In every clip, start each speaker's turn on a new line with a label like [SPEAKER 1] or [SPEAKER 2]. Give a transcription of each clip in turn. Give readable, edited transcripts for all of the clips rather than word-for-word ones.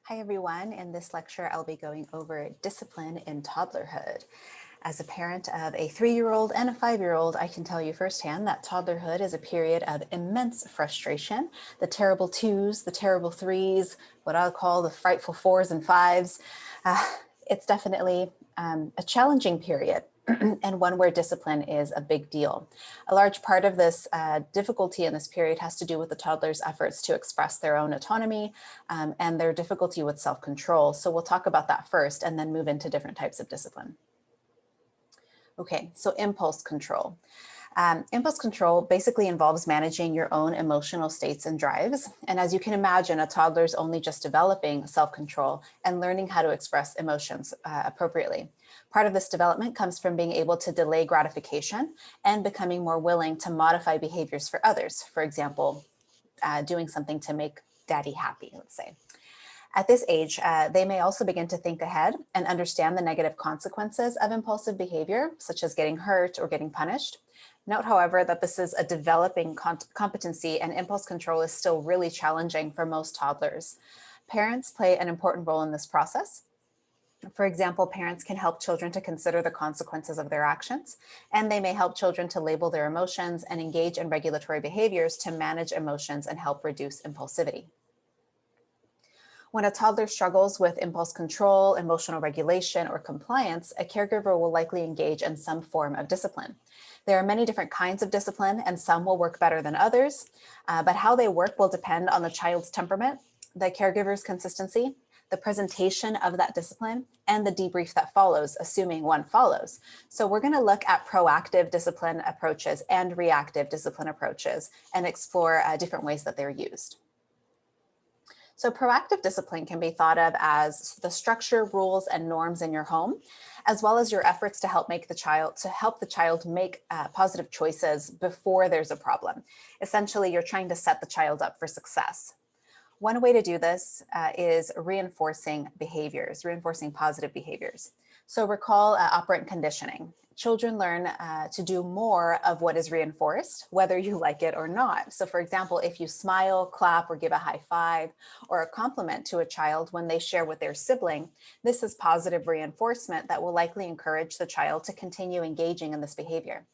[SPEAKER 1] Hi everyone, in this lecture I'll be going over discipline in toddlerhood. As a parent of a 3-year-old and a 5-year-old, I can tell you firsthand that toddlerhood is a period of immense frustration. The terrible 2s, the terrible 3s, what I'll call the frightful 4s and 5s. It's definitely a challenging period and one where discipline is a big deal. A large part of this difficulty in this period has to do with the toddler's efforts to express their own autonomy and their difficulty with self-control. So we'll talk about that first and then move into different types of discipline. Okay, so impulse control. Impulse control basically involves managing your own emotional states and drives. And as you can imagine, a toddler's only just developing self-control and learning how to express emotions appropriately. Part of this development comes from being able to delay gratification and becoming more willing to modify behaviors for others. For example, doing something to make daddy happy, let's say. At this age, they may also begin to think ahead and understand the negative consequences of impulsive behavior, such as getting hurt or getting punished. Note, however, that this is a developing competency and impulse control is still really challenging for most toddlers. Parents play an important role in this process. For example, parents can help children to consider the consequences of their actions, and they may help children to label their emotions and engage in regulatory behaviors to manage emotions and help reduce impulsivity. When a toddler struggles with impulse control, emotional regulation, or compliance, a caregiver will likely engage in some form of discipline. There are many different kinds of discipline, and some will work better than others, but how they work will depend on the child's temperament, the caregiver's consistency, the presentation of that discipline, and the debrief that follows, assuming one follows. So we're going to look at proactive discipline approaches and reactive discipline approaches and explore different ways that they're used. So proactive discipline can be thought of as the structure, rules, and norms in your home, as well as your efforts to help the child make positive choices before there's a problem. Essentially, you're trying to set the child up for success. One way to do this is reinforcing positive behaviors. So recall operant conditioning. Children learn to do more of what is reinforced, whether you like it or not. So for example, if you smile, clap, or give a high five or a compliment to a child when they share with their sibling, this is positive reinforcement that will likely encourage the child to continue engaging in this behavior.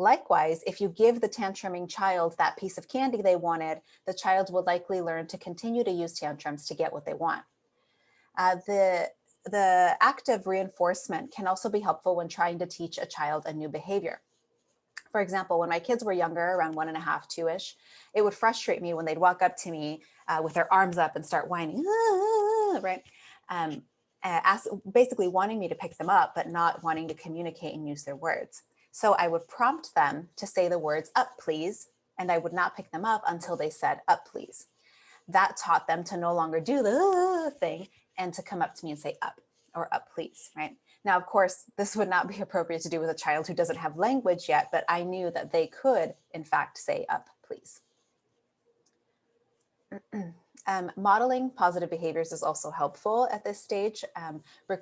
[SPEAKER 1] Likewise, if you give the tantruming child that piece of candy they wanted, the child will likely learn to continue to use tantrums to get what they want. The active reinforcement can also be helpful when trying to teach a child a new behavior. For example, when my kids were younger, around 1.5, 2-ish, it would frustrate me when they'd walk up to me with their arms up and start whining, right? Basically wanting me to pick them up, but not wanting to communicate and use their words. So I would prompt them to say the words "up, please," and I would not pick them up until they said "up, please." That taught them to no longer do the thing and to come up to me and say "up" or "up, please," right? Now, of course, this would not be appropriate to do with a child who doesn't have language yet, but I knew that they could, in fact, say "up, please." Modeling positive behaviors is also helpful at this stage.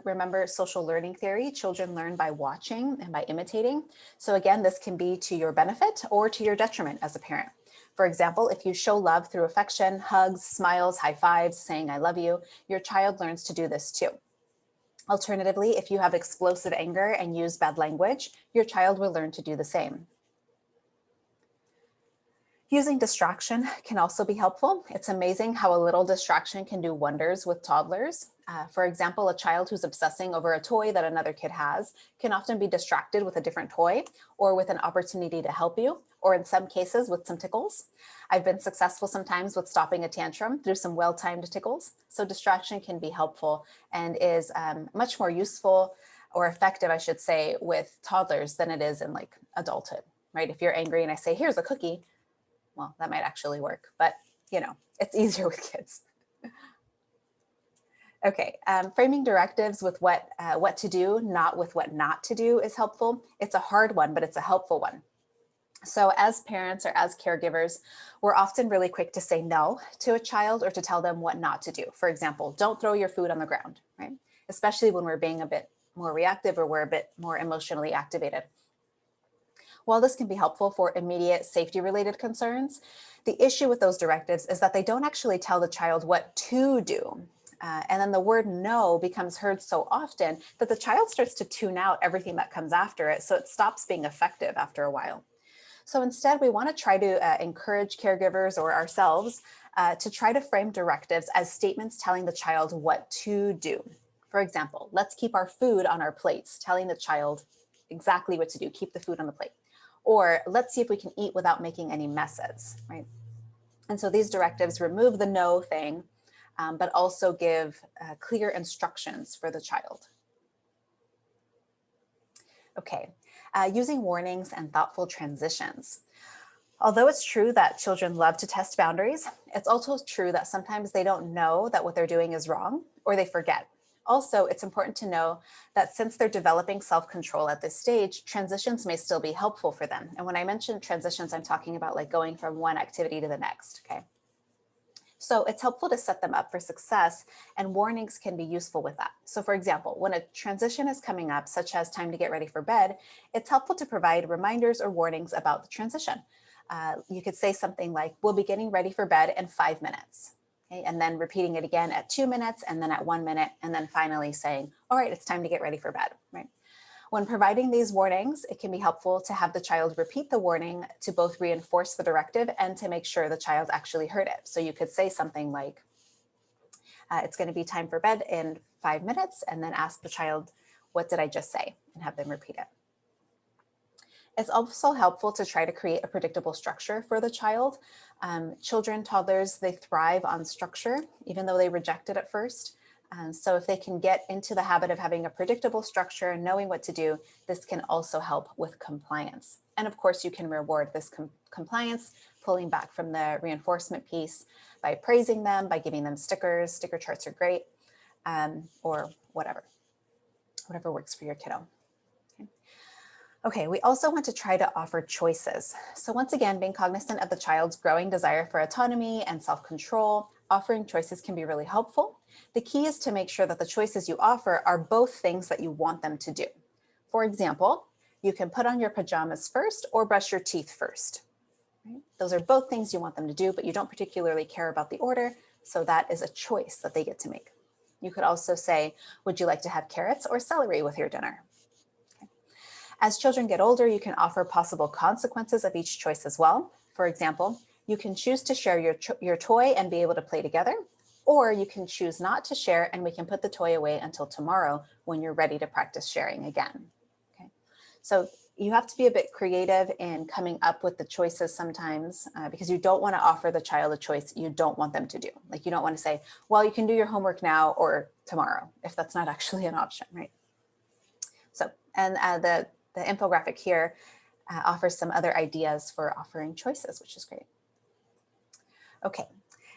[SPEAKER 1] Remember social learning theory, children learn by watching and by imitating. So again, this can be to your benefit or to your detriment as a parent. For example, if you show love through affection, hugs, smiles, high fives, saying "I love you," your child learns to do this too. Alternatively, if you have explosive anger and use bad language, your child will learn to do the same. Using distraction can also be helpful. It's amazing how a little distraction can do wonders with toddlers. For example, a child who's obsessing over a toy that another kid has can often be distracted with a different toy or with an opportunity to help you, or in some cases with some tickles. I've been successful sometimes with stopping a tantrum through some well-timed tickles. So distraction can be helpful and is much more useful or effective, I should say, with toddlers than it is in like adulthood, right? If you're angry and I say, "Here's a cookie," well, that might actually work, but you know, it's easier with kids. Okay, framing directives with what to do, not with what not to do is helpful. It's a hard one, but it's a helpful one. So as parents or as caregivers, we're often really quick to say no to a child or to tell them what not to do. For example, don't throw your food on the ground, right? Especially when we're being a bit more reactive or we're a bit more emotionally activated. While this can be helpful for immediate safety-related concerns, the issue with those directives is that they don't actually tell the child what to do. And then the word no becomes heard so often that the child starts to tune out everything that comes after it. So it stops being effective after a while. So instead, we want to try to encourage caregivers or ourselves to try to frame directives as statements telling the child what to do. For example, let's keep our food on our plates, telling the child exactly what to do, keep the food on the plate. Or let's see if we can eat without making any messes, right? And so these directives remove the no thing, but also give clear instructions for the child. Okay, using warnings and thoughtful transitions. Although it's true that children love to test boundaries, it's also true that sometimes they don't know that what they're doing is wrong or they forget. Also, it's important to know that since they're developing self-control at this stage, transitions may still be helpful for them. And when I mention transitions, I'm talking about like going from one activity to the next, okay? So it's helpful to set them up for success, and warnings can be useful with that. So for example, when a transition is coming up, such as time to get ready for bed, it's helpful to provide reminders or warnings about the transition. You could say something like, we'll be getting ready for bed in 5 minutes. Okay? And then repeating it again at 2 minutes, and then at 1 minute, and then finally saying, all right, it's time to get ready for bed, right? When providing these warnings, it can be helpful to have the child repeat the warning to both reinforce the directive and to make sure the child actually heard it. So you could say something like, it's going to be time for bed in 5 minutes, and then ask the child, what did I just say? And have them repeat it. It's also helpful to try to create a predictable structure for the child. Children, toddlers, they thrive on structure, even though they reject it at first. So if they can get into the habit of having a predictable structure and knowing what to do, this can also help with compliance. And of course, you can reward this compliance, pulling back from the reinforcement piece by praising them, by giving them stickers. Sticker charts are great, or whatever works for your kiddo. Okay, we also want to try to offer choices. So once again, being cognizant of the child's growing desire for autonomy and self-control, offering choices can be really helpful. The key is to make sure that the choices you offer are both things that you want them to do. For example, you can put on your pajamas first or brush your teeth first. Right? Those are both things you want them to do, but you don't particularly care about the order, so that is a choice that they get to make. You could also say, would you like to have carrots or celery with your dinner? As children get older, you can offer possible consequences of each choice as well. For example, you can choose to share your toy and be able to play together, or you can choose not to share and we can put the toy away until tomorrow when you're ready to practice sharing again. Okay. So you have to be a bit creative in coming up with the choices sometimes because you don't want to offer the child a choice you don't want them to do. Like you don't want to say, well, you can do your homework now or tomorrow, if that's not actually an option, right? So, and the infographic here offers some other ideas for offering choices, which is great. Okay,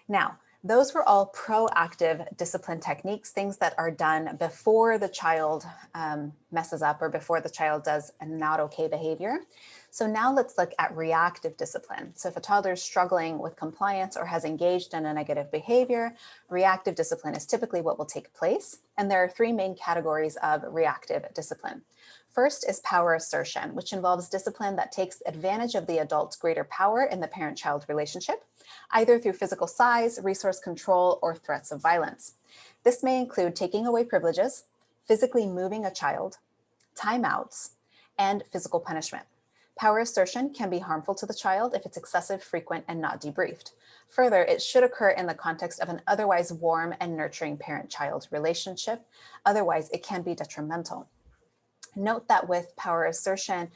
[SPEAKER 1] now those were all proactive discipline techniques, things that are done before the child messes up or before the child does a not okay behavior. So now let's look at reactive discipline. So if a toddler is struggling with compliance or has engaged in a negative behavior, reactive discipline is typically what will take place. And there are 3 main categories of reactive discipline. First is power assertion, which involves discipline that takes advantage of the adult's greater power in the parent-child relationship, either through physical size, resource control, or threats of violence. This may include taking away privileges, physically moving a child, timeouts, and physical punishment. Power assertion can be harmful to the child if it's excessive, frequent, and not debriefed. Further, it should occur in the context of an otherwise warm and nurturing parent-child relationship. Otherwise, it can be detrimental. Note that with power assertion,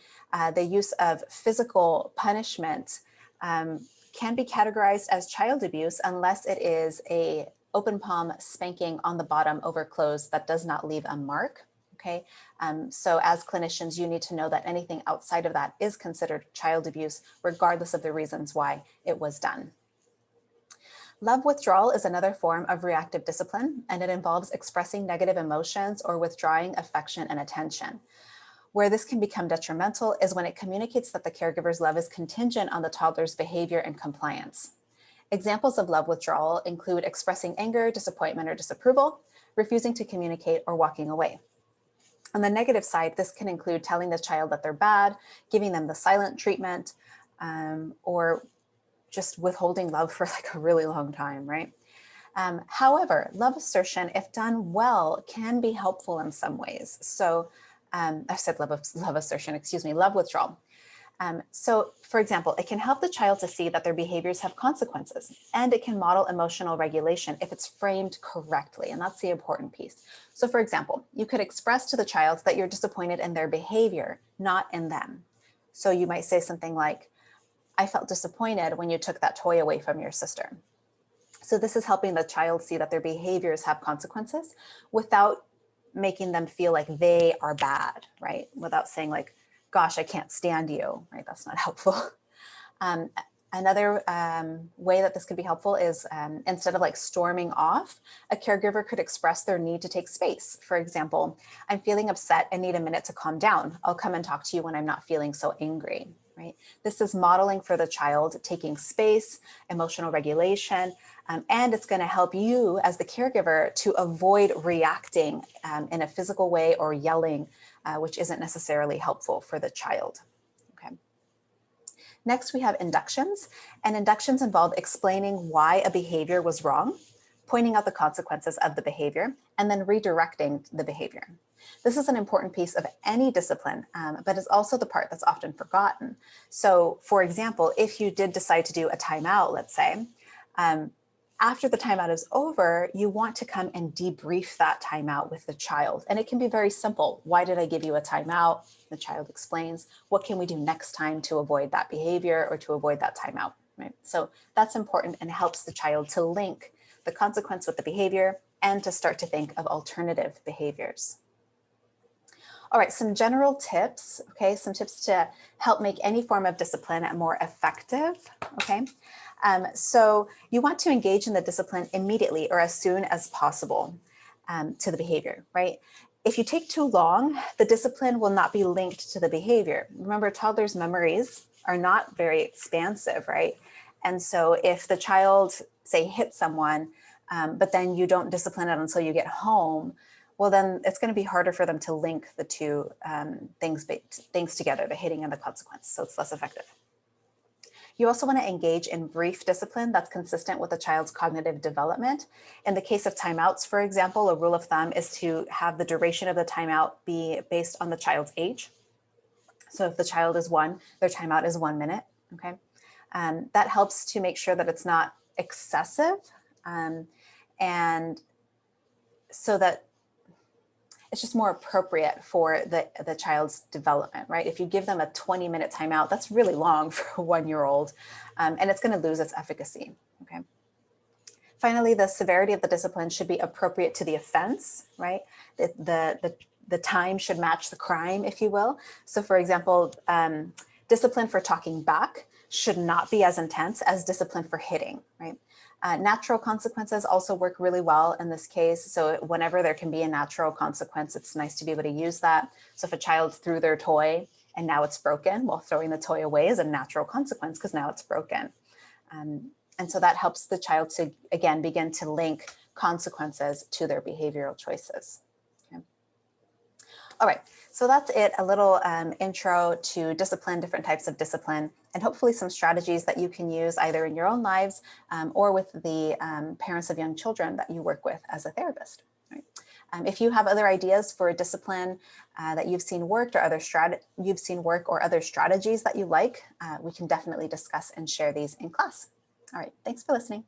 [SPEAKER 1] the use of physical punishment can be categorized as child abuse unless it is an open palm spanking on the bottom over clothes that does not leave a mark. Okay, so as clinicians, you need to know that anything outside of that is considered child abuse, regardless of the reasons why it was done. Love withdrawal is another form of reactive discipline, and it involves expressing negative emotions or withdrawing affection and attention. Where this can become detrimental is when it communicates that the caregiver's love is contingent on the toddler's behavior and compliance. Examples of love withdrawal include expressing anger, disappointment, or disapproval, refusing to communicate, or walking away. On the negative side, this can include telling the child that they're bad, giving them the silent treatment, or just withholding love for like a really long time, right? However, love assertion, if done well, can be helpful in some ways. So I said love assertion, excuse me, love withdrawal. So for example, it can help the child to see that their behaviors have consequences, and it can model emotional regulation if it's framed correctly. And that's the important piece. So for example, you could express to the child that you're disappointed in their behavior, not in them. So you might say something like, I felt disappointed when you took that toy away from your sister. So this is helping the child see that their behaviors have consequences without making them feel like they are bad, right? Without saying like, gosh, I can't stand you, right? That's not helpful. Another way that this could be helpful is instead of like storming off, a caregiver could express their need to take space. For example, I'm feeling upset and need a minute to calm down. I'll come and talk to you when I'm not feeling so angry, right? This is modeling for the child taking space, emotional regulation, and it's going to help you as the caregiver to avoid reacting in a physical way or yelling, which isn't necessarily helpful for the child. Okay. Next, we have inductions, and inductions involve explaining why a behavior was wrong, pointing out the consequences of the behavior, and then redirecting the behavior. This is an important piece of any discipline, but it's also the part that's often forgotten. So for example, if you did decide to do a timeout, let's say, after the timeout is over, you want to come and debrief that timeout with the child. And it can be very simple. Why did I give you a timeout? The child explains, what can we do next time to avoid that behavior or to avoid that timeout, right? So that's important and helps the child to link the consequence with the behavior and to start to think of alternative behaviors. All right, some general tips, okay? Some tips to help make any form of discipline more effective, okay? So you want to engage in the discipline immediately or as soon as possible to the behavior, right? If you take too long, the discipline will not be linked to the behavior. Remember, toddlers' memories are not very expansive, right? And so if the child, say, hits someone, but then you don't discipline it until you get home, well, then it's going to be harder for them to link the two things together, the hitting and the consequence. So it's less effective. You also want to engage in brief discipline that's consistent with the child's cognitive development. In the case of timeouts, for example, a rule of thumb is to have the duration of the timeout be based on the child's age. So if the child is 1, their timeout is 1 minute, okay? That helps to make sure that it's not excessive, and so that it's just more appropriate for the child's development, right? If you give them a 20-minute timeout, that's really long for a 1-year-old, and it's going to lose its efficacy, okay? Finally, the severity of the discipline should be appropriate to the offense, right? The time should match the crime, if you will. So for example, discipline for talking back should not be as intense as discipline for hitting, right? Natural consequences also work really well in this case. So whenever there can be a natural consequence, it's nice to be able to use that. So if a child threw their toy and now it's broken, well, throwing the toy away is a natural consequence because now it's broken. And so that helps the child to, again, begin to link consequences to their behavioral choices. Okay. All right, so that's it, a little intro to discipline, different types of discipline, and hopefully some strategies that you can use either in your own lives or with the parents of young children that you work with as a therapist. Right? If you have other ideas for discipline that you've seen worked or other other strategies that you like, we can definitely discuss and share these in class. All right, thanks for listening.